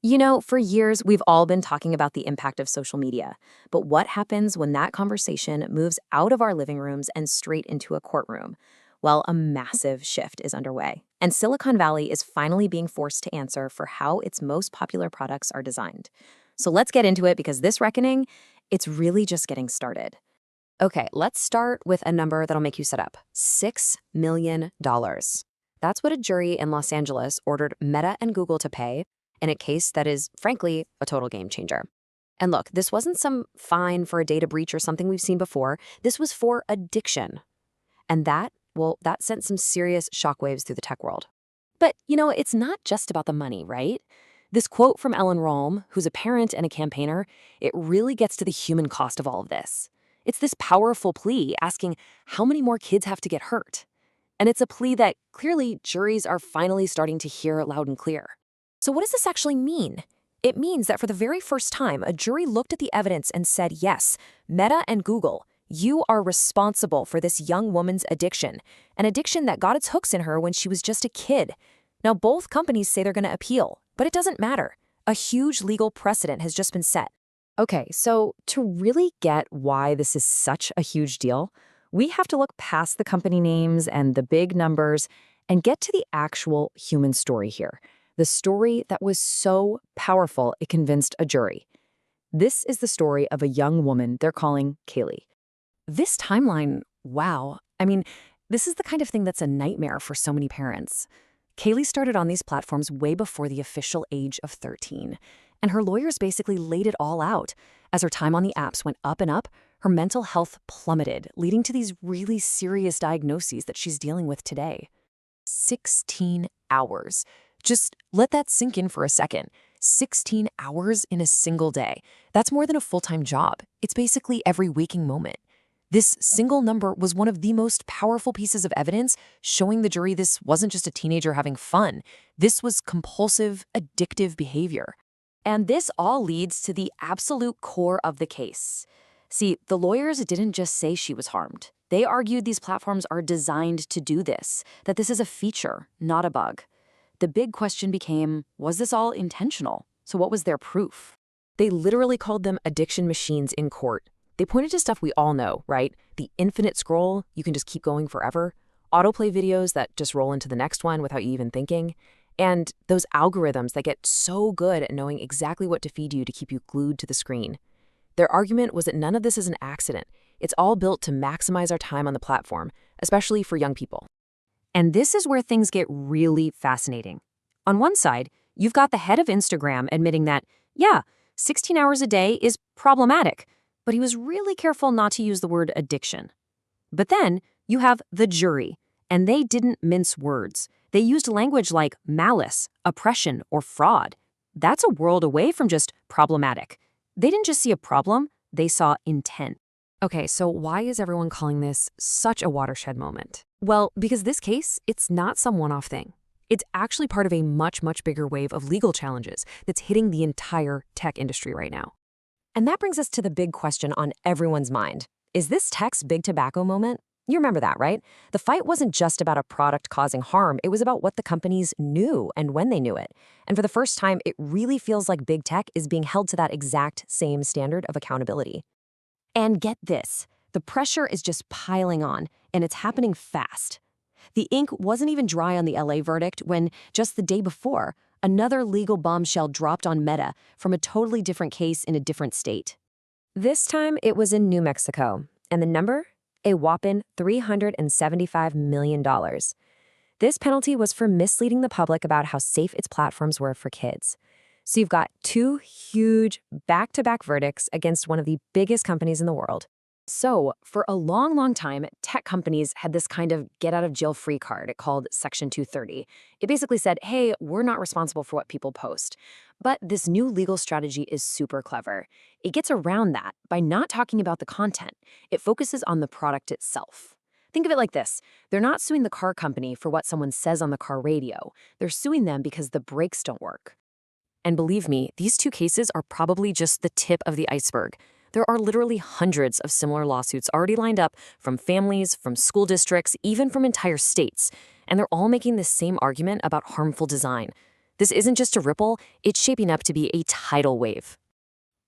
You know, for years, we've all been talking about the impact of social media. But what happens when that conversation moves out of our living rooms and straight into a courtroom? Well, a massive shift is underway. And Silicon Valley is finally being forced to answer for how its most popular products are designed. So let's get into it because this reckoning, it's really just getting started. Okay, let's start with a number that'll make you sit up. $6 million. That's what a jury in Los Angeles ordered Meta and Google to pay in a case that is, frankly, a total game changer. And look, this wasn't some fine for a data breach or something we've seen before. This was for addiction. And that sent some serious shockwaves through the tech world. But, it's not just about the money, right? This quote from Ellen Rome, who's a parent and a campaigner, it really gets to the human cost of all of this. It's this powerful plea asking how many more kids have to get hurt. And it's a plea that clearly juries are finally starting to hear loud and clear. So what does this actually mean? It means that for the very first time, a jury looked at the evidence and said, yes, Meta and Google, you are responsible for this young woman's addiction, an addiction that got its hooks in her when she was just a kid. Now, both companies say they're going to appeal, but it doesn't matter. A huge legal precedent has just been set. Okay, so to really get why this is such a huge deal, we have to look past the company names and the big numbers and get to the actual human story here. The story that was so powerful it convinced a jury. This is the story of a young woman they're calling Kaylee. This timeline, wow. I mean, this is the kind of thing that's a nightmare for so many parents. Kaylee started on these platforms way before the official age of 13, and her lawyers basically laid it all out. As her time on the apps went up and up, her mental health plummeted, leading to these really serious diagnoses that she's dealing with today. 16 hours. Just let that sink in for a second. 16 hours in a single day. That's more than a full-time job. It's basically every waking moment. This single number was one of the most powerful pieces of evidence showing the jury this wasn't just a teenager having fun. This was compulsive, addictive behavior. And this all leads to the absolute core of the case. See, the lawyers didn't just say she was harmed. They argued these platforms are designed to do this, that this is a feature, not a bug. The big question became, was this all intentional? So what was their proof? They literally called them addiction machines in court. They pointed to stuff we all know, right? The infinite scroll, you can just keep going forever. Autoplay videos that just roll into the next one without you even thinking. And those algorithms that get so good at knowing exactly what to feed you to keep you glued to the screen. Their argument was that none of this is an accident. It's all built to maximize our time on the platform, especially for young people. And this is where things get really fascinating. On one side, you've got the head of Instagram admitting that, yeah, 16 hours a day is problematic, but he was really careful not to use the word addiction. But then you have the jury, and they didn't mince words. They used language like malice, oppression, or fraud. That's a world away from just problematic. They didn't just see a problem, they saw intent. Okay, so why is everyone calling this such a watershed moment? Well, because this case, it's not some one-off thing. It's actually part of a much, much bigger wave of legal challenges that's hitting the entire tech industry right now. And that brings us to the big question on everyone's mind. Is this tech's big tobacco moment? You remember that, right? The fight wasn't just about a product causing harm. It was about what the companies knew and when they knew it. And for the first time, it really feels like big tech is being held to that exact same standard of accountability. And get this, the pressure is just piling on, and it's happening fast. The ink wasn't even dry on the LA verdict when, just the day before, another legal bombshell dropped on Meta from a totally different case in a different state. This time, it was in New Mexico, and the number? A whopping $375 million. This penalty was for misleading the public about how safe its platforms were for kids. So you've got two huge back-to-back verdicts against one of the biggest companies in the world. So for a long, long time, tech companies had this kind of get-out-of-jail-free card called Section 230. It basically said, hey, we're not responsible for what people post. But this new legal strategy is super clever. It gets around that by not talking about the content. It focuses on the product itself. Think of it like this. They're not suing the car company for what someone says on the car radio. They're suing them because the brakes don't work. And believe me, these two cases are probably just the tip of the iceberg. There are literally hundreds of similar lawsuits already lined up from families, from school districts, even from entire states. And they're all making the same argument about harmful design. This isn't just a ripple, it's shaping up to be a tidal wave.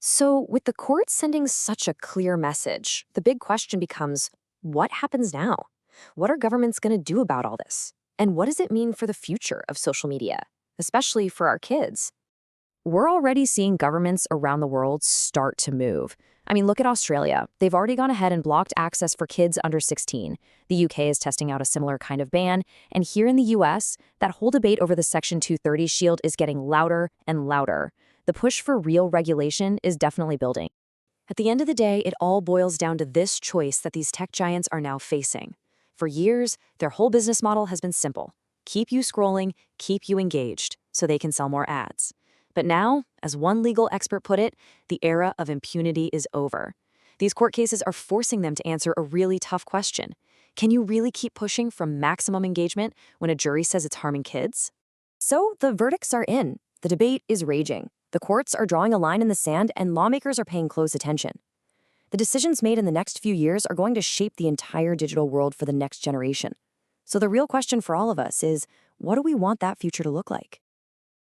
So, with the court sending such a clear message, the big question becomes what happens now? What are governments going to do about all this? And what does it mean for the future of social media, especially for our kids? We're already seeing governments around the world start to move. I mean, look at Australia. They've already gone ahead and blocked access for kids under 16. The UK is testing out a similar kind of ban. And here in the US, that whole debate over the Section 230 shield is getting louder and louder. The push for real regulation is definitely building. At the end of the day, it all boils down to this choice that these tech giants are now facing. For years, their whole business model has been simple. Keep you scrolling, keep you engaged, so they can sell more ads. But now, as one legal expert put it, the era of impunity is over. These court cases are forcing them to answer a really tough question. Can you really keep pushing for maximum engagement when a jury says it's harming kids? So the verdicts are in. The debate is raging. The courts are drawing a line in the sand, and lawmakers are paying close attention. The decisions made in the next few years are going to shape the entire digital world for the next generation. So the real question for all of us is, what do we want that future to look like?